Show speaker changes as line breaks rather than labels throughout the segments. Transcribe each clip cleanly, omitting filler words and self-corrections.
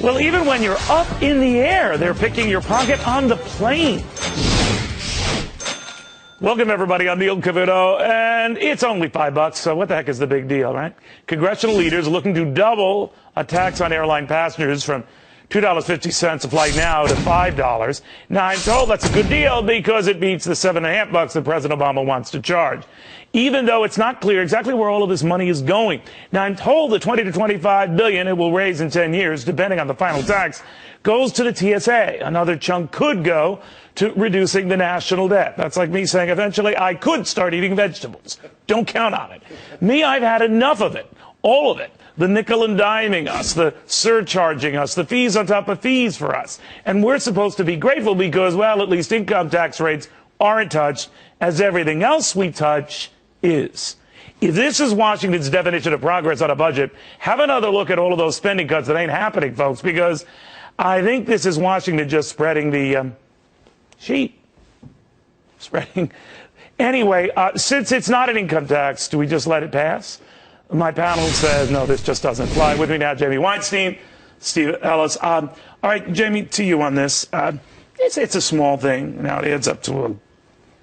Well, even when you're up in the air, they're picking your pocket on the plane. Welcome, everybody. I'm Neil Cavuto, and it's only $5, so what the heck is the big deal, right? Congressional leaders looking to double a tax on airline passengers from $2.50 a flight now to $5. Now, I'm told that's a good deal because it beats the $7.50 that President Obama wants to charge, even though it's not clear exactly where all of this money is going. Now, I'm told the $20 to $25 billion it will raise in 10 years, depending on the final tax, goes to the TSA. Another chunk could go to reducing the national debt. That's like me saying eventually I could start eating vegetables. Don't count on it. Me, I've had enough of it. All of it. The nickel and diming us, the surcharging us, the fees on top of fees for us. And we're supposed to be grateful because, well, at least income tax rates aren't touched, as everything else we touch is. If this is Washington's definition of progress on a budget, have another look at all of those spending cuts that ain't happening, folks, because I think this is Washington just spreading the sheet. Anyway, since it's not an income tax, do we just let it pass? My panel says, no, this just doesn't fly. With me now, Jamie Weinstein, Steve Ellis. All right, Jamie, to you on this. It's a small thing. Now it adds up to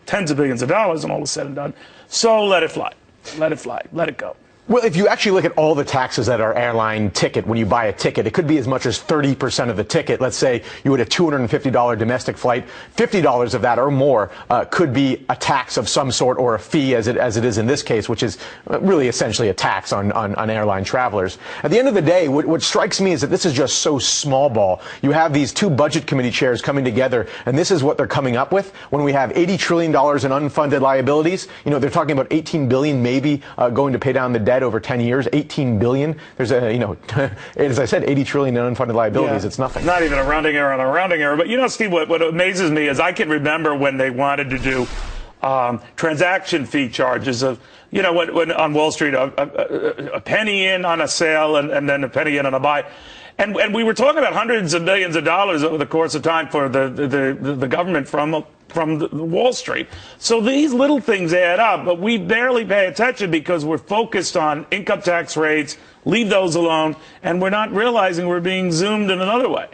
tens of billions of dollars and all is said and done. So let it fly. Let it fly. Let it go.
Well, if you actually look at all the taxes that are airline ticket, when you buy a ticket, it could be as much as 30% of the ticket. Let's say you had a $250 domestic flight, $50 of that or more could be a tax of some sort or a fee, as it is in this case, which is really essentially a tax on airline travelers. At the end of the day, what strikes me is that this is just so small ball. You have these two budget committee chairs coming together, and this is what they're coming up with. When we have $80 trillion in unfunded liabilities, you know, they're talking about $18 billion maybe going to pay down the debt over 10 years, $18 billion. There's a, as I said, $80 trillion in unfunded liabilities. Yeah. It's nothing.
Not even a rounding error on a rounding error. But, Steve, what amazes me is I can remember when they wanted to do transaction fee charges of, when on Wall Street, a penny in on a sale and then a penny in on a buy. And we were talking about hundreds of millions of dollars over the course of time for the government from Wall Street. So these little things add up, but we barely pay attention because we're focused on income tax rates, leave those alone, and we're not realizing we're being zoomed in another way.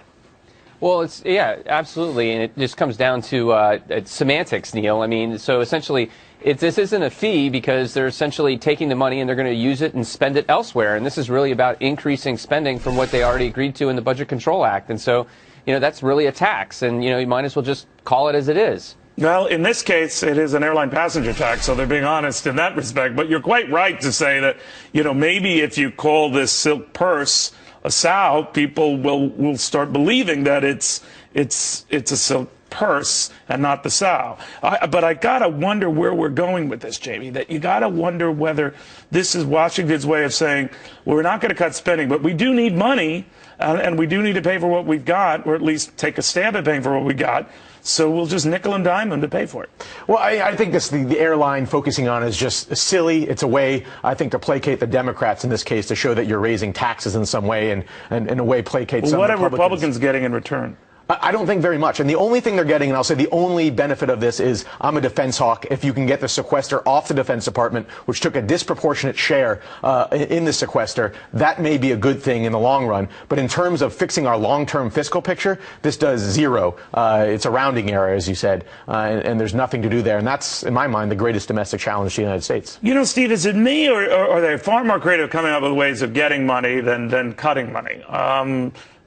Well, yeah, absolutely. And it just comes down to semantics, Neil. I mean, so essentially, this isn't a fee because they're essentially taking the money and they're going to use it and spend it elsewhere. And this is really about increasing spending from what they already agreed to in the Budget Control Act. And so, that's really a tax. And, you might as well just call it as it is.
Well, in this case, it is an airline passenger tax, so they're being honest in that respect. But you're quite right to say that, maybe if you call this silk purse a sow, people will start believing that it's a silk purse and not the sow. But I gotta wonder where we're going with this, Jamie. That you gotta wonder whether this is Washington's way of saying, well, we're not going to cut spending, but we do need money, and we do need to pay for what we've got, or at least take a stab at paying for what we got. So we'll just nickel and dime them to pay for it.
Well, I think the airline focusing on is just silly. It's a way, I think, to placate the Democrats in this case, to show that you're raising taxes in some way and in a way placate some
What
Republicans.
are Republicans getting in return?
I don't think very much. And the only thing they're getting, and I'll say the only benefit of this is I'm a defense hawk. If you can get the sequester off the Defense Department, which took a disproportionate share in the sequester, that may be a good thing in the long run. But in terms of fixing our long-term fiscal picture, this does zero. It's a rounding error, as you said, and there's nothing to do there. And that's, in my mind, the greatest domestic challenge to the United States.
Steve, is it me, or are they far more creative coming up with ways of getting money than cutting money?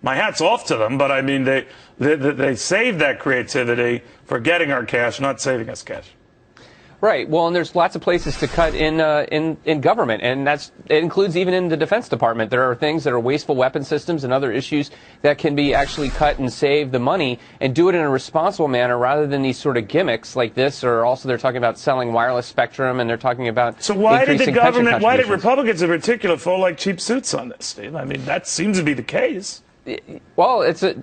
My hat's off to them, but I mean, they save that creativity for getting our cash, not saving us cash.
Right. Well, and there's lots of places to cut in government, and it includes even in the Defense Department. There are things that are wasteful weapon systems and other issues that can be actually cut and save the money and do it in a responsible manner rather than these sort of gimmicks like this. Or also they're talking about selling wireless spectrum, and they're talking about
So why did the government, why did Republicans in particular fall like cheap suits on this, Steve? I mean, that seems to be the case.
Well, it's a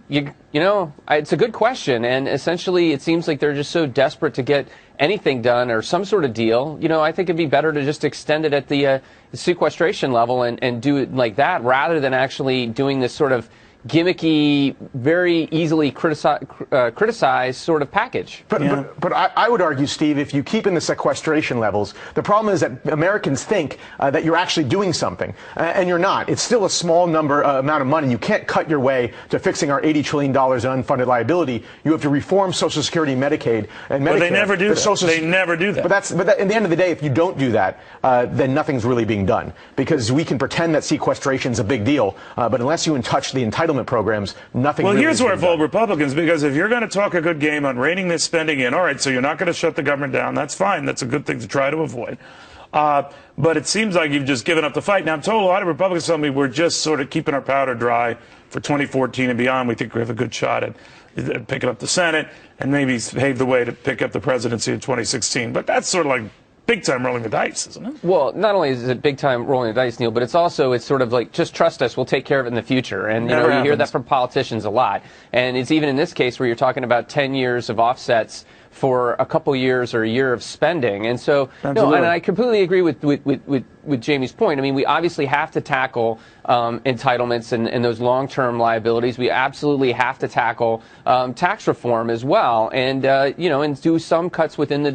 good question, and essentially it seems like they're just so desperate to get anything done or some sort of deal. I think it'd be better to just extend it at the sequestration level and do it like that rather than actually doing this sort of gimmicky, very easily criticized sort of package.
But I would argue, Steve, if you keep in the sequestration levels, the problem is that Americans think that you're actually doing something, and you're not. It's still a small amount of money. You can't cut your way to fixing our $80 trillion in unfunded liability. You have to reform Social Security, Medicaid, and Medicare.
But they never do that. They never do that.
But in the end of the day, if you don't do that, then nothing's really being done. Because we can pretend that sequestration is a big deal, but unless you touch the entitlement programs, nothing
Well,
really
here's
is
where I
being
fold
done.
Republicans, because if you're going to talk a good game on reining this spending in, all right, so you're not going to shut the government down. That's fine. That's a good thing to try to avoid. But it seems like you've just given up the fight. Now, I'm told a lot of Republicans tell me we're just sort of keeping our powder dry for 2014 and beyond. We think we have a good shot at picking up the Senate and maybe pave the way to pick up the presidency in 2016. But that's sort of like big time rolling the dice, isn't it?
Well, not only is it big time rolling the dice, Neil, but it's sort of like, just trust us, we'll take care of it in the future. And you hear that from politicians a lot. And it's even in this case where you're talking about 10 years of offsets for a couple years or a year of spending. And so, and I completely agree with Jamie's point. I mean, we obviously have to tackle entitlements and those long-term liabilities. We absolutely have to tackle tax reform as well, and and do some cuts within the